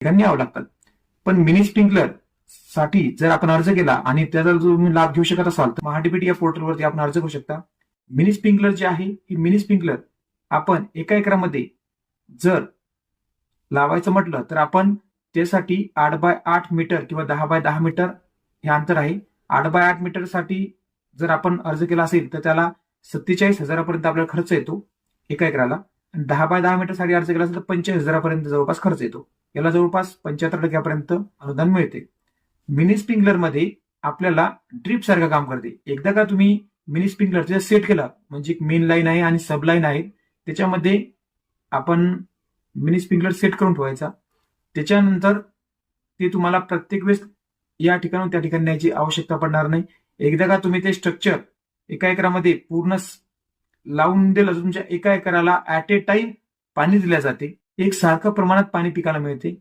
ठिकाणी यावं लागतात. पण मिनी स्प्रिंकलर साठी जर आपण अर्ज केला आणि त्याचा जो तुम्ही लाभ घेऊ शकत असाल तर महाडीबीटी या पोर्टलवरती आपण अर्ज करू शकता. मिनी स्प्रिंकलर जे आहे ही मिनी स्प्रिंकलर आपण 1 एकरामध्ये जर लावायचं म्हटलं तर आपण त्यासाठी 8x8 मीटर किंवा 10x10 मीटर हे अंतर आहे. 8x8 मीटर साठी जर आपण अर्ज केला असेल तर त्याला 47,000 आपल्याला खर्च येतो 1 एकराला. आणि 10x10 मीटर साठी अर्ज केला असेल तर 45,000 जवळपास खर्च येतो. याला जवळपास 75% अनुदान मिळते. मिनी स्प्रिंकलर मध्ये आपल्याला ड्रीप सारखं काम करते. एकदा का तुम्ही मिनी स्प्रिंकलर सेट केलं म्हणजे एक मेन लाईन आहे आणि सब लाईन आहे, त्याच्यामध्ये आपण मिनी स्प्रिंकलर सेट करून ठेवायचा. त्याच्यानंतर ते तुम्हाला प्रत्येक वेळेस या ठिकाणून त्या ठिकाणी न्यायची आवश्यकता पडणार नाही. एकदा का तुम्ही ते स्ट्रक्चर 1 एकरामध्ये पूर्ण लावून दिलं तुमच्या 1 एकराला ऍट ए टाइम पाणी दिल्या जाते. एक सारखं प्रमाणात पाणी पिकाला मिळते.